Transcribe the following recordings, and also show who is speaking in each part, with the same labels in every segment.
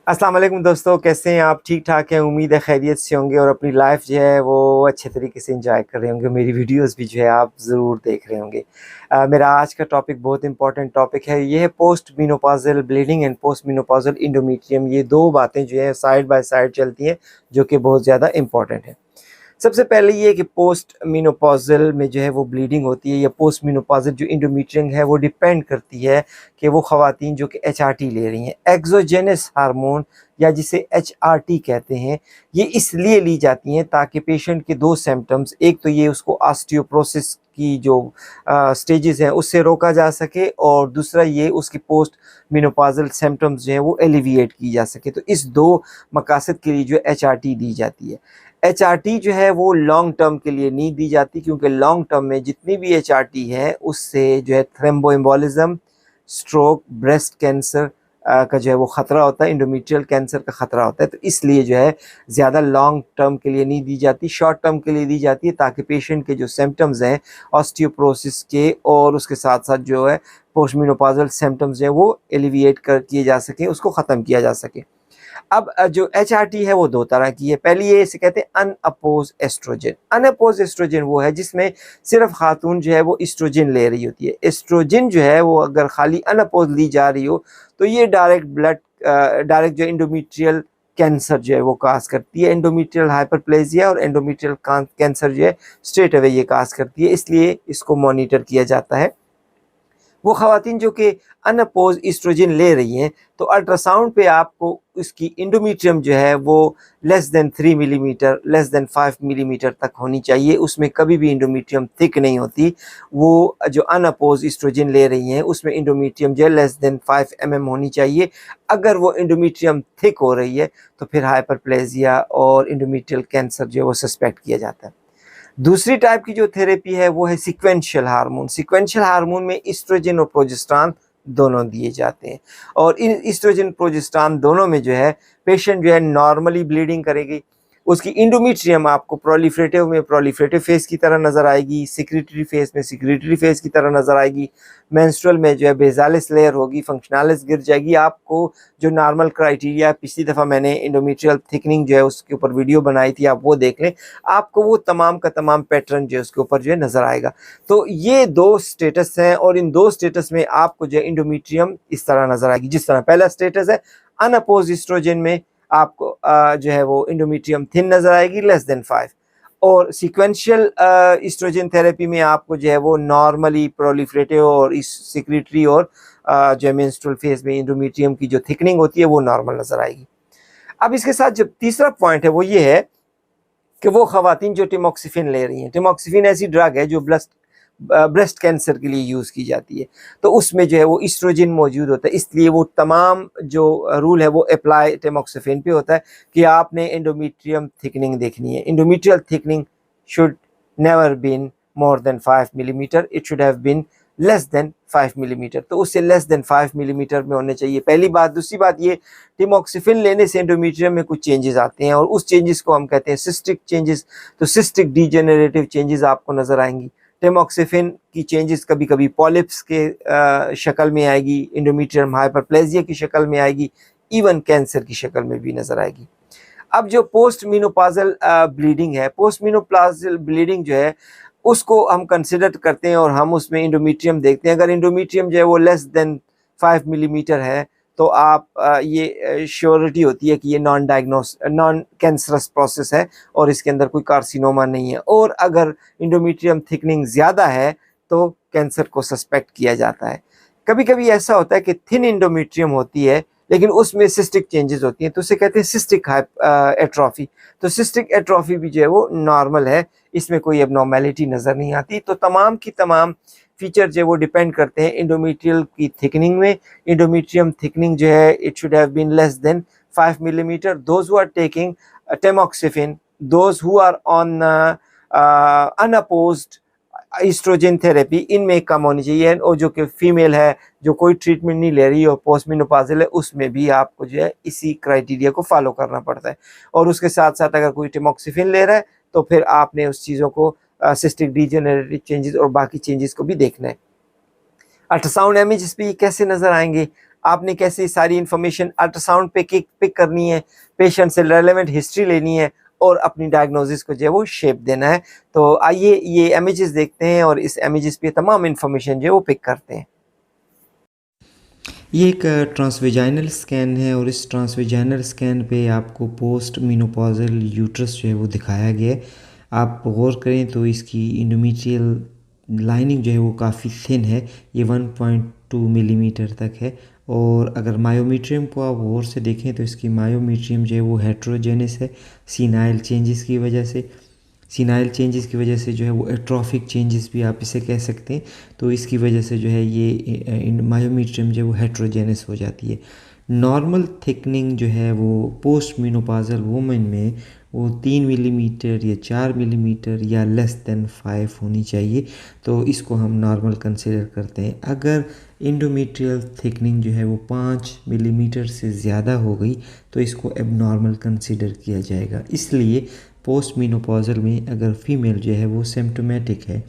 Speaker 1: अस्सलाम वालेकुम दोस्तों, कैसे हैं आप? ठीक ठाक हैं, उम्मीद है खैरियत से होंगे और अपनी लाइफ जो है वो अच्छे तरीके से एंजॉय कर रहे होंगे। मेरी वीडियोस भी जो है आप ज़रूर देख रहे होंगे। मेरा आज का टॉपिक बहुत इंपॉर्टेंट टॉपिक है। ये है post menopausal bleeding and post menopausal endometrium. ये दो बातें जो है साइड बाय साइड चलती हैं, जो कि बहुत ज़्यादा इंपॉर्टेंट है। सबसे पहले ये कि पोस्ट मेनोपॉज़ल में जो है वो ब्लीडिंग होती है या पोस्ट मेनोपॉज़ल जो एंडोमेट्रियम है वो डिपेंड करती है कि वो ख़वातीन जो कि एचआरटी ले रही हैं। एक्सोजेनस हार्मोन या जिसे एचआरटी कहते हैं, ये इसलिए ली जाती हैं ताकि पेशेंट के दो सिम्पटम्स, एक तो ये उसको ऑस्टियोपोरोसिस की जो स्टेजेस हैं उससे रोका जा सके, और दूसरा ये उसकी पोस्ट मेनोपॉज़ल सिम्पटम्स जो हैं वो एलिविएट की जा सके। तो इस दो मकासद के लिए जो एचआरटी दी जाती है। एचआरटी जो है वो लॉन्ग टर्म के लिए नहीं दी जाती, क्योंकि लॉन्ग टर्म में जितनी भी एचआरटी है उससे जो है थ्रोम्बोएम्बोलिज्म, स्ट्रोक, ब्रेस्ट कैंसर का जो है वो ख़तरा होता है, एंडोमेट्रियल कैंसर का ख़तरा होता है। तो इसलिए जो है ज़्यादा लॉन्ग टर्म के लिए नहीं दी जाती, शॉर्ट टर्म के लिए दी जाती है, ताकि पेशेंट के जो सिम्पटम्स हैं ऑस्टियोपोरोसिस के और उसके साथ साथ जो है पोस्ट मेनोपॉज़ल सिम्पटम्स जो है वो एलिविएट किए जा सकें, उसको ख़त्म किया जा सके। अब जो एचआरटी है वो दो तरह की है। पहली ये इसे कहते हैं अनअपोज एस्ट्रोजन। अनअपोज एस्ट्रोजन वो है जिसमें सिर्फ खातून जो है वो एस्ट्रोजन ले रही होती है। एस्ट्रोजन जो है वो अगर खाली अनअपोज ली जा रही हो तो ये डायरेक्ट जो एंडोमेट्रियल कैंसर जो है वो काज करती है। एंडोमेट्रियल हाइपरप्लेजिया और एंडोमेट्रियल कैंसर जो है स्ट्रेट अवे ये काज करती है, इसलिए इसको मॉनिटर किया जाता है। वो ख़वातीन जो कि अनअपोज एस्ट्रोजन ले रही हैं, तो अल्ट्रासाउंड पे आपको इसकी एंडोमेट्रियम जो है वो less than 3 millimetre, less than 5 millimetre तक होनी चाहिए। उसमें कभी भी एंडोमेट्रियम थिक नहीं होती। वो जो अनअपोज एस्ट्रोजन ले रही हैं उसमें एंडोमेट्रियम जो है लेस देन 5 होनी चाहिए। अगर वो एंडोमेट्रियम थिक हो रही है तो फिर हाइपरप्लेजिया और एंडोमेट्रियल कैंसर जो है वो सस्पेक्ट किया जाता है। दूसरी टाइप की जो थेरेपी है वो है सीक्वेंशियल हार्मोन। सीक्वेंशियल हार्मोन में ईस्ट्रोजन और प्रोजेस्टेरॉन दोनों दिए जाते हैं, और इन ईस्ट्रोजन प्रोजेस्टेरॉन दोनों में जो है पेशेंट जो है नॉर्मली ब्लीडिंग करेगी। उसकी इंडोमेट्रियम आपको प्रोलिफरेटिव में प्रोलिफरेटिव फेस की तरह नज़र आएगी, सिक्रेटरी फेस में सिक्रेटरी फेस की तरह नज़र आएगी, मेंस्ट्रुअल में जो है बेजालिस लेयर होगी, फंक्शनलिस गिर जाएगी। आपको जो नॉर्मल क्राइटेरिया, पिछली दफ़ा मैंने इंडोमेट्रियल थिकनिंग जो है उसके ऊपर वीडियो बनाई थी, आप वो देख लें, आपको वो तमाम का तमाम पैटर्न जो है उसके ऊपर जो है नज़र आएगा। तो ये दो स्टेटस हैं, और इन दो स्टेटस में आपको जो है इंडोमेट्रियम इस तरह नज़र आएगी। जिस तरह पहला स्टेटस है अनअपोज एस्ट्रोजन में आपको जो है वो इंडोमेट्रियम थिन नज़र आएगी, लेस देन 5। और सीक्वेंशियल एस्ट्रोजन थेरेपी में आपको जो है वो नॉर्मली प्रोलिफरेटिव और इस सिक्रेटरी और जो है मेंस्ट्रुअल फेज में इंडोमेट्रियम की जो थिकनिंग होती है वो नॉर्मल नज़र आएगी। अब इसके साथ जो तीसरा पॉइंट है वो ये है कि वो ख़वातीन जो टिमोक्सिफिन ले रही हैं, टिमोक्सिफिन ऐसी ड्रग है जो ब्रेस्ट कैंसर के लिए यूज़ की जाती है, तो उसमें जो है वो ईस्ट्रोजन मौजूद होता है। इसलिए वो तमाम जो रूल है वो अप्लाई टिमोक्सिफिन पे होता है कि आपने एंडोमेट्रियम थिकनिंग देखनी है। Endometrial thickening should never been more than 5 millimetre, it should have been less than 5 millimetre. तो उससे लेस देन 5 मिलीमीटर में होने चाहिए, पहली बात। दूसरी बात ये, टिमोक्सिफिन लेने से एंडोमेट्रियम में कुछ चेंजेस आते हैं, और उस चेंजेस को हम कहते हैं सिस्टिक चेंजेस। तो सिस्टिक डीजेनरेटिव चेंजेस आपको नज़र आएंगी। टिमोक्सिफिन की चेंजेस कभी कभी पॉलिप्स के शक्ल में आएगी, इंडोमेट्रियम हाइपरप्लेजिया की शक्ल में आएगी, इवन कैंसर की शक्ल में भी नज़र आएगी। अब जो पोस्ट मेनोपॉज़ल ब्लीडिंग है, पोस्ट मेनोपॉज़ल ब्लीडिंग जो है उसको हम कंसिडर करते हैं और हम उसमें इंडोमेट्रियम देखते हैं। अगर इंडोमेट्रियम जो है वो लेस देन 5 मिलीमीटर है तो आप ये श्योरिटी होती है कि ये नॉन कैंसरस प्रोसेस है और इसके अंदर कोई कार्सिनोमा नहीं है। और अगर इंडोमेट्रियम थिकनिंग ज़्यादा है तो कैंसर को सस्पेक्ट किया जाता है। कभी कभी ऐसा होता है कि थिन इंडोमेट्रियम होती है लेकिन उसमें सिस्टिक चेंजेस होती हैं, तो उसे कहते हैं सिस्टिक एट्रोफी। तो सिस्टिक एट्रोफी भी जो है वो नॉर्मल है, इसमें कोई एबनॉर्मेलिटी नज़र नहीं आती। तो तमाम की तमाम फीचर जो है वो डिपेंड करते हैं इंडोमेट्रियल की थिकनिंग में। इंडोमेट्रियम थिकनिंग जो है it should have been less than 5 millimetre. Those who are taking tamoxifen, those who are on unopposed estrogen therapy, इनमें कम होनी चाहिए। और जो कि फीमेल है जो कोई ट्रीटमेंट नहीं ले रही और पोस्ट मेनोपॉज़ल है, उसमें भी आपको जो है इसी क्राइटेरिया को फॉलो करना पड़ता है। और उसके साथ साथ अगर कोई टिमोक्सिफिन ले रहा है तो फिर आपने उस चीज़ों को सिस्टिक डीजेनरेटिव चेंजेस और बाकी चेंजेस को भी देखना है। अल्ट्रासाउंड इमेजेस भी कैसे नज़र आएंगे? आपने कैसे सारी इन्फॉर्मेशन अल्ट्रासाउंड पे पिक करनी है, पेशेंट से रेलेवेंट हिस्ट्री लेनी है और अपनी डायग्नोसिस को जो है वो शेप देना है। तो आइए ये इमेजेस देखते हैं और इस इमेजेस पे तमाम इन्फॉर्मेशन जो है वो पिक करते हैं।
Speaker 2: ये एक ट्रांसवेजाइनल स्कैन है और इस ट्रांसवेजाइनल स्कैन पे आपको पोस्ट मेनोपॉजल यूट्रस जो है वो दिखाया गया है। आप गौर करें तो इसकी इंडोमेट्रियल लाइनिंग जो है वो काफ़ी थिन है, ये 1.2 मिलीमीटर तक है। और अगर मायोमीट्रियम को आप गौर से देखें तो इसकी मायोमीट्रियम जो है वो हेट्रोजेनस है सीनाइल चेंजेस की वजह से। सीनाइल चेंजेस की वजह से जो है वो एट्रॉफिक चेंजेस भी आप इसे कह सकते हैं। तो इसकी वजह से जो है ये मायोमीट्रियम जो है वो हेट्रोजेनस हो जाती है। नॉर्मल थिकनिंग जो है वो पोस्ट मेनोपॉजल वुमेन में वो 3 मिलीमीटर या 4 मिलीमीटर या लेस देन 5 होनी चाहिए, तो इसको हम नॉर्मल कंसिडर करते हैं। अगर इंडोमेट्रियल थिकनिंग जो है वो 5 मिलीमीटर से ज़्यादा हो गई तो इसको एबनॉर्मल कंसिडर किया जाएगा। इसलिए पोस्ट मेनोपॉजल में अगर फीमेल जो है वो सिम्टोमेटिक है,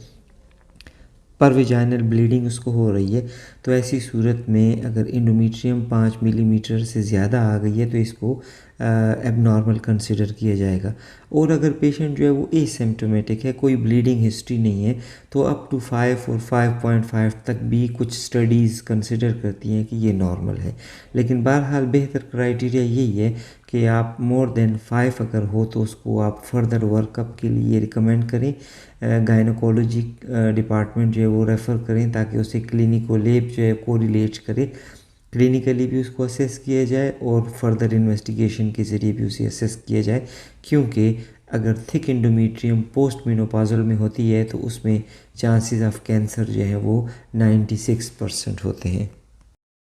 Speaker 2: पर विजाइनल ब्लीडिंग उसको हो रही है, तो ऐसी सूरत में अगर इंडोमेट्रियम 5 मिलीमीटर से ज़्यादा आ गई है तो इसको एबनॉर्मल कंसिडर किया जाएगा। और अगर पेशेंट जो है वो एसिम्प्टोमेटिक है, कोई ब्लीडिंग हिस्ट्री नहीं है, तो अप टू 5 और 5.5 तक भी कुछ स्टडीज़ कंसिडर करती हैं कि ये नॉर्मल है। लेकिन बहरहाल बेहतर क्राइटेरिया यही है कि आप मोर देन 5 अगर हो तो उसको आप फर्दर वर्कअप के लिए रिकमेंड करें, गायनोकोलॉजी डिपार्टमेंट जो है वो रेफ़र करें ताकि उसे क्लिनिको लैब जो है कोरिलेट करे, क्लिनिकली भी उसको असेस किया जाए और फर्दर इन्वेस्टिगेशन के ज़रिए भी उसे असेस किया जाए। क्योंकि अगर थिक इंडोमेट्रियम पोस्ट मेनोपॉजल में होती है तो उसमें चांसेस ऑफ कैंसर जो है वो 96% होते हैं।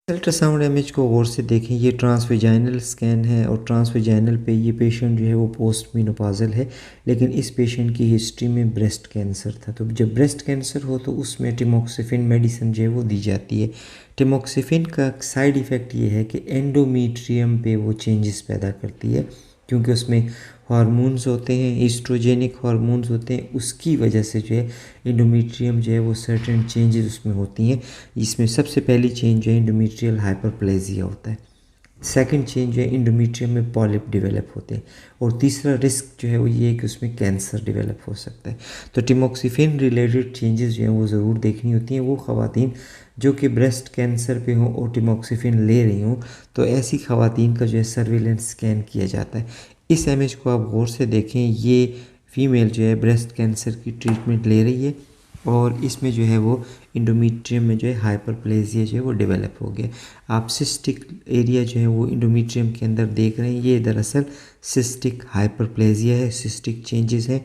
Speaker 2: अल्ट्रासाउंड इमेज को गौर से देखें, ये ट्रांसवेजाइनल स्कैन है और ट्रांसवेजाइनल पे ये पेशेंट जो है वो पोस्ट मेनोपॉजल है, लेकिन इस पेशेंट की हिस्ट्री में ब्रेस्ट कैंसर था। तो जब ब्रेस्ट कैंसर हो तो उसमें टिमोक्सिफिन मेडिसिन जो है वो दी जाती है। टिमोक्सिफिन का साइड इफ़ेक्ट ये है कि एंडोमेट्रियम पे वो चेंजेस पैदा करती है, क्योंकि उसमें हार्मोन्स होते हैं, ईस्ट्रोजेनिक हार्मोन्स होते हैं, उसकी वजह से जो है इंडोमेट्रियम जो है वो सर्टेन चेंजेस उसमें होती हैं। इसमें सबसे पहली चेंज जो है इंडोमेट्रियल हाइपरप्लेजिया होता है, सेकंड चेंज जो है इंडोमेट्रियम में पॉलिप डेवलप होते हैं, और तीसरा रिस्क जो है वो ये है कि उसमें कैंसर डेवलप हो सकता है। तो टिमोक्सिफिन रिलेटेड चेंजेस जो हैं वो ज़रूर देखनी होती हैं। वो ख़वातीन जो कि ब्रेस्ट कैंसर पे हों और टिमोक्सिफिन ले रही हों, तो ऐसी ख़वातीन का जो है सर्विलेंस स्कैन किया जाता है। इस इमेज को आप गौर से देखें, ये फीमेल जो है ब्रेस्ट कैंसर की ट्रीटमेंट ले रही है और इसमें जो है वो इंडोमेट्रियम में जो है हाइपरप्लेजिया जो है वो डेवलप हो गया। आप सिस्टिक एरिया जो है वो इंडोमेट्रियम के अंदर देख रहे हैं, ये दरअसल सिस्टिक हाइपरप्लेजिया है, सिस्टिक चेंजेस है।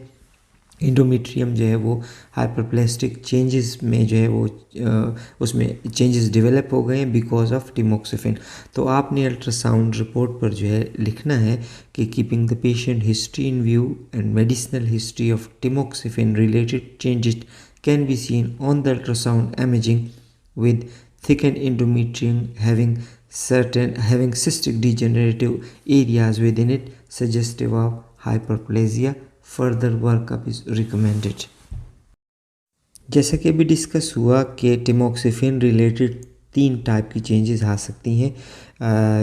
Speaker 2: इंडोमेट्रियम जो है वो हाइपरप्लास्टिक चेंजेस में जो है वो उसमें चेंजेस डेवलप हो गए हैं बिकॉज ऑफ टिमोक्सिफिन। तो आपने अल्ट्रासाउंड रिपोर्ट पर जो है लिखना है कि keeping the patient history in view and medicinal history of tamoxifen related changes can be seen on the ultrasound imaging with thickened endometrium having cystic degenerative areas within it suggestive of hyperplasia. Further workup is recommended. जैसा कि अभी discuss हुआ कि टिमोक्सिफिन related 3 type की changes आ सकती हैं,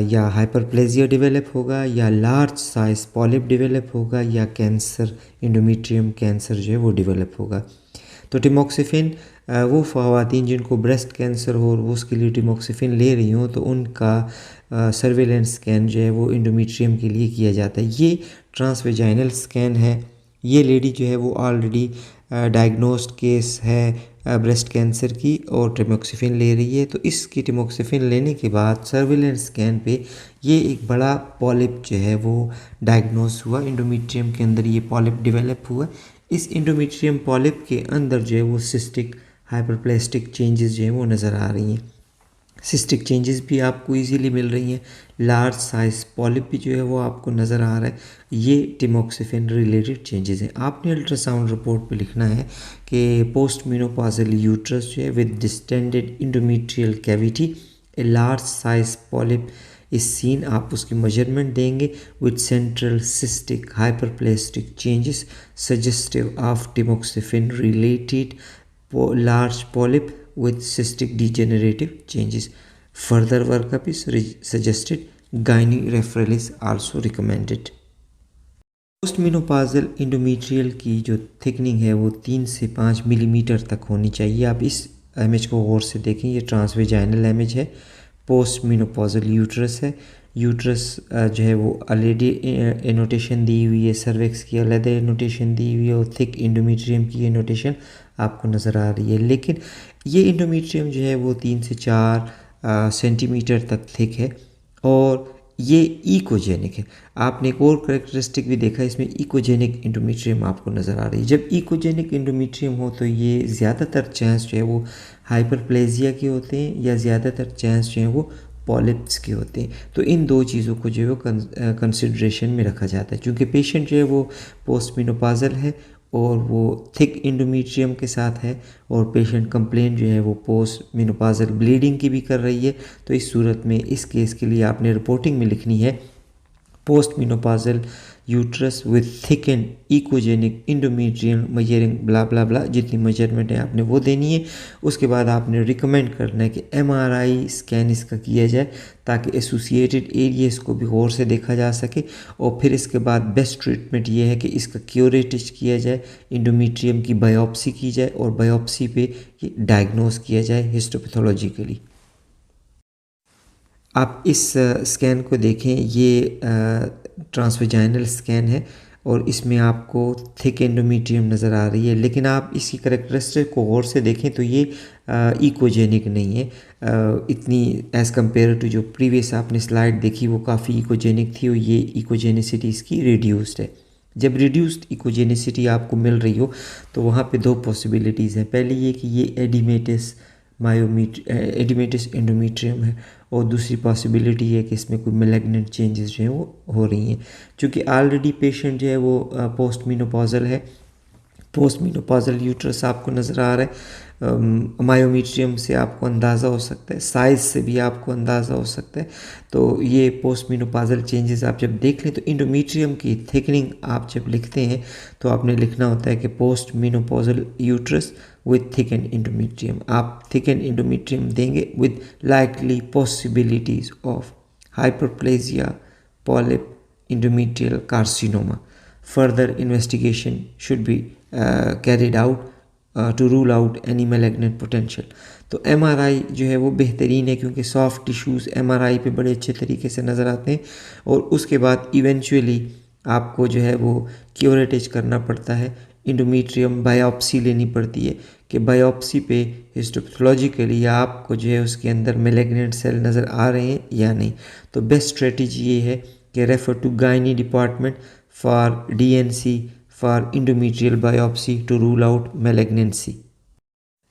Speaker 2: या hyperplasia develop होगा, या लार्ज साइज पॉलिप डेवलप होगा, या कैंसर इंडोमेट्रियम कैंसर जो है वो डेवलप होगा। तो टिमोक्सिफिन वो ख़वातीन जिनको ब्रेस्ट कैंसर हो और वो उसके लिए टिमोक्सिफिन ले रही हों तो उनका सर्विलेंस स्कैन जो है वो इंडोमेट्रियम के लिए किया जाता है। ये ट्रांसवेजाइनल स्कैन है। ये लेडी जो है वो ऑलरेडी डायग्नोस्ड केस है ब्रेस्ट कैंसर की और टिमोक्सिफिन ले रही है। तो इसकी टिमोक्सिफिन लेने के बाद सर्विलेंस स्कैन पे ये एक बड़ा पॉलिप जो है वो डायग्नोस हुआ, इंडोमेट्रियम के अंदर ये पॉलिप डेवलप हुआ। इस इंडोमेट्रियम पॉलिप के अंदर जो है वो सिस्टिक हाइपरप्लास्टिक चेंजेस जो है वो नज़र आ रही हैं। सिस्टिक चेंजेस भी आपको इजीली मिल रही हैं, लार्ज साइज पॉलिप भी जो है वो आपको नज़र आ रहा है। ये टिमोक्सिफिन रिलेटेड चेंजेस हैं। आपने अल्ट्रासाउंड रिपोर्ट पे लिखना है कि पोस्ट मेनोपॉजल यूट्रस जो है with distended endometrial cavity, a large size polyp is seen, आप उसकी मेजरमेंट देंगे with central cystic hyperplastic changes suggestive of tamoxifen related large polyp with cystic degenerative changes. Further workup is suggested, gynae referral is also recommended. Post menopausal endometrial की जो thickening है वो 3 से 5 millimetre तक होनी चाहिए। आप इस इमेज को गौर से देखें, ये ट्रांसवेजाइनल इमेज है, पोस्ट मिनोपॉजल यूट्रस है। यूट्रस जो है वो ऑलरेडी एनोटेशन दी हुई है, सर्विक्स की अलग एनोटेशन दी हुई है और थिक इंडोमेट्रियम की एनोटेशन आपको नज़र आ रही है। लेकिन ये इंडोमेट्रियम जो है वो 3 से 4 सेंटीमीटर तक थिक है और ये इकोजेनिक है। आपने एक और करेक्टरिस्टिक भी देखा, इसमें इकोजेनिक इंडोमेट्रियम आपको नज़र आ रही है। जब इकोजेनिक इंडोमेट्रियम हो तो ये ज़्यादातर चांस जो है वो हाइपरप्लेजिया के होते हैं या ज़्यादातर चांस जो है वो पॉलिप्स के होते हैं। तो इन दो चीज़ों को जो है वो कंसिड्रेशन में रखा जाता है। चूँकि पेशेंट जो है वो पोस्ट मिनोपॉजल है और वो थिक इंडोमेट्रियम के साथ है और पेशेंट कंप्लेन जो है वो पोस्ट मिनोपॉजल ब्लीडिंग की भी कर रही है, तो इस सूरत में इस केस के लिए आपने रिपोर्टिंग में लिखनी है post menopausal uterus with thick and echogenic endometrium measuring blah blah blah, जितनी मेजरमेंट है आपने वो देनी है। उसके बाद आपने रिकमेंड करना है कि एमआरआई स्कैन इसका किया जाए ताकि एसोसिएटेड एरियाज को भी गौर से देखा जा सके। और फिर इसके बाद बेस्ट ट्रीटमेंट ये है कि इसका क्यूरेटिज किया जाए, इंडोमेट्रियम की बायोप्सी की जाए और बायोप्सी पे ये डायग्नोस किया जाए हिस्टोपैथोलॉजिकली। आप इस स्कैन को देखें, ये ट्रांसवेजाइनल स्कैन है और इसमें आपको थिक एंडोमेट्रियम नज़र आ रही है। लेकिन आप इसकी करेक्टरिस्टिक को गौर से देखें तो ये इकोजेनिक नहीं है इतनी, एज़ कम्पेयर टू जो प्रीवियस आपने स्लाइड देखी वो काफ़ी इकोजेनिक थी और ये इकोजेनिसिटी इसकी रिड्यूस्ड है। जब रिड्यूस्ड इकोजेनिसिटी आपको मिल रही हो तो वहाँ पे दो पॉसिबिलिटीज़ हैं। पहली ये कि ये एडिमेटिस एंडोमेट्रियम है और दूसरी पॉसिबिलिटी है कि इसमें कोई मैलिग्नेंट चेंजेस जो हैं वो हो रही हैं। क्योंकि ऑलरेडी पेशेंट जो है वो पोस्ट मिनोपॉजल है, पोस्ट मिनोपॉजल यूट्रस आपको नज़र आ रहा है, मायोमेट्रियम से आपको अंदाज़ा हो सकता है, साइज़ से भी आपको अंदाज़ा हो सकता है। तो ये पोस्ट मिनोपॉजल चेंजेस आप जब देख लें तो इंडोमेट्रियम की थिकनिंग आप जब लिखते हैं तो आपने लिखना होता है कि post menopausal uterus with thick and endometrium. आप थिक एंड इंडोमेट्रियम देंगे with likely possibilities of hyperplasia, polyp, endometrial carcinoma. Further investigation should be carried out to rule out any malignant potential. तो MRI जो है वो बेहतरीन है क्योंकि soft tissues MRI पे बड़े अच्छे तरीके से नज़र आते हैं और उसके बाद इवेंचुअली आपको जो है वो क्यूरेटिज करना पड़ता है, इंडोमेट्रियम बायोप्सी लेनी पड़ती है कि बायोप्सी पे हिस्टोपैथोलॉजिकली आपको जो है उसके अंदर मैलिग्नेंट सेल नज़र आ रहे हैं या नहीं। तो बेस्ट स्ट्रेटजी ये है कि refer to gynae department for DNC for endometrial biopsy to rule out malignancy.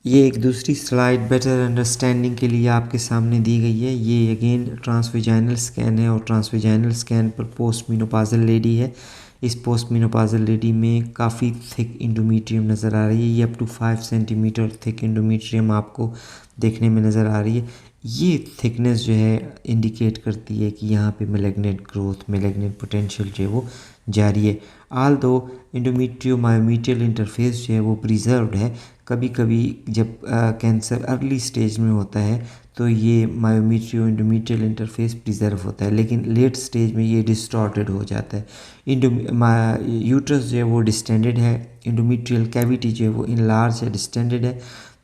Speaker 2: ये एक दूसरी स्लाइड बेटर अंडरस्टैंडिंग के लिए आपके सामने दी गई है। ये अगेन ट्रांसवेजाइनल स्कैन है और ट्रांसवेजाइनल स्कैन पर पोस्ट मिनोपॉजल लेडी है। इस पोस्ट मिनोपॉजल लेडी में काफ़ी थिक इंडोमेट्रियम नज़र आ रही है। ये up to 5 centimetre thick endometrium आपको देखने में नज़र आ रही है। ये थिकनेस जो है इंडिकेट करती है कि यहाँ पे मैलिग्नेंट ग्रोथ, मैलिग्नेंट पोटेंशियल जो है वो जारी है। आल दो इंडोमेट्रियो मायोमेट्रियल इंटरफेस जो है वो प्रिजर्व्ड है। कभी कभी जब कैंसर अर्ली स्टेज में होता है तो ये मायोमेट्रियो इंडोमेट्रियल इंटरफेस प्रिजर्व होता है, लेकिन लेट स्टेज में ये डिस्टॉर्टेड हो जाता है। यूट्रस जो है वो डिस्टेंडेड है, इंडोमेट्रियल कैविटी जो है वो इनलार्ज है, डिस्टेंडेड है।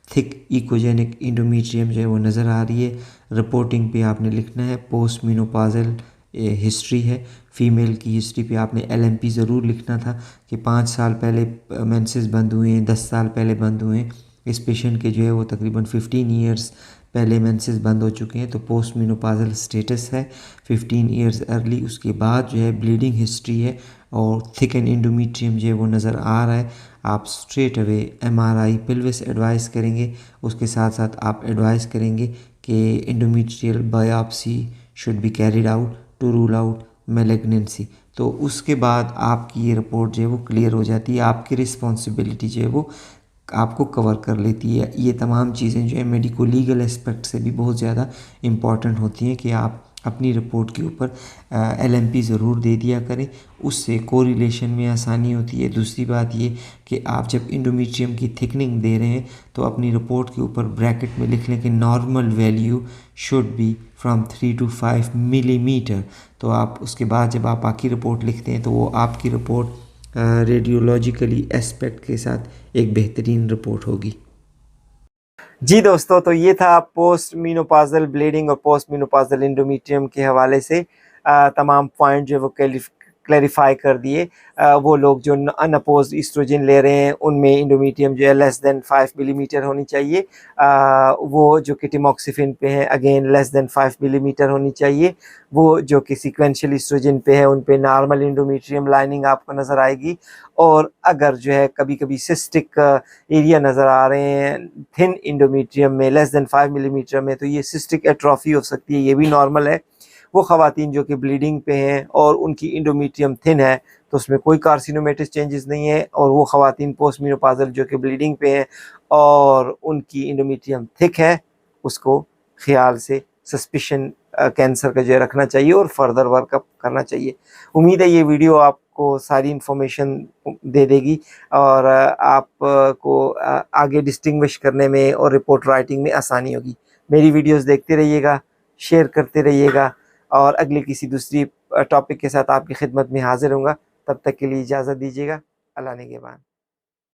Speaker 2: थिक इकोजेनिक इंडोमेट्रियम जो है वो नज़र आ रही है। रिपोर्टिंग पे आपने लिखना है पोस्ट मिनोपॉजल हिस्ट्री है, फ़ीमेल की हिस्ट्री पे आपने LMP ज़रूर लिखना था कि 5 साल पहले मेंसेस बंद हुए हैं, 10 साल पहले बंद हुए हैं। इस पेशेंट के जो है वो तकरीबन 15 ईयर्स पहले मेंसेस बंद हो चुके हैं, तो पोस्ट मिनोपॉजल स्टेटस है 15 ईयर्स अर्ली। उसके बाद जो है ब्लीडिंग हिस्ट्री है और थिक एंड इंडोमेट्रियम जो है वो नज़र आ रहा है। आप straight away MRI pelvis advice करेंगे, उसके साथ साथ आप एडवाइस करेंगे कि endometrial biopsy should be carried out to rule out malignancy. तो उसके बाद आपकी ये रिपोर्ट जो है वो क्लियर हो जाती है, आपकी रिस्पॉन्सिबिलिटी जो है वो आपको कवर कर लेती है। ये तमाम चीज़ें जो है मेडिको लीगल एस्पेक्ट से भी बहुत ज़्यादा इम्पॉर्टेंट होती हैं कि आप अपनी रिपोर्ट के ऊपर LMP ज़रूर दे दिया करें, उससे कोरिलेशन में आसानी होती है। दूसरी बात ये कि आप जब इंडोमेट्रियम की थिकनिंग दे रहे हैं तो अपनी रिपोर्ट के ऊपर ब्रैकेट में लिख लें कि normal value should be from 3 to 5 millimetre. तो आप उसके बाद जब आप बाकी रिपोर्ट लिखते हैं तो वो आपकी रिपोर्ट रेडियोलॉजिकली एस्पेक्ट के साथ एक बेहतरीन रिपोर्ट होगी।
Speaker 1: जी दोस्तों, तो ये था पोस्ट मीनोपॉज़ल ब्लीडिंग और पोस्ट मीनोपॉज़ल इंडोमेट्रियम के हवाले से तमाम पॉइंट जो वो क्लैरिफाई कर दिए। वो लोग जो अनअपोज्ड ईस्ट्रोजन ले रहे हैं उनमें इंडोमेट्रियम जो है लेस देन 5 मिलीमीटर होनी चाहिए। वो जो कि टिमोक्सिफिन पे है अगेन लेस देन 5 मिलीमीटर होनी चाहिए। वो जो कि सीक्वेंशियल ईस्ट्रोजन पे है उन पे नॉर्मल इंडोमेट्रियम लाइनिंग आपको नज़र आएगी। और अगर जो है कभी-कभी सिस्टिक एरिया नज़र आ रहे हैं थिन इंडोमेट्रियम में लेस देन 5 मिलीमीटर में, तो ये सिस्टिक एट्रोफी हो सकती है, ये भी नॉर्मल है। वो ख़वातीन जो कि ब्लीडिंग पे हैं और उनकी इंडोमेट्रियम थिन है तो उसमें कोई कार्सिनोमेटिस चेंजेस नहीं है। और वो ख़वातीन पोस्ट मेनोपॉज़ल जो कि ब्लीडिंग पे हैं और उनकी इंडोमेट्रियम थिक है, उसको ख़्याल से सस्पिशन कैंसर का जो है रखना चाहिए और फर्दर वर्कअप करना चाहिए। उम्मीद है ये वीडियो आपको सारी इन्फॉर्मेशन दे देगी और आपको आगे डिस्टिंग्विश करने में और रिपोर्ट राइटिंग में आसानी होगी। मेरी वीडियोस देखते रहिएगा, शेयर करते रहिएगा और अगली किसी दूसरी टॉपिक के साथ आपकी खिदमत में हाज़िर होऊंगा। तब तक के लिए इजाज़त दीजिएगा। अल्लाह निगहबान।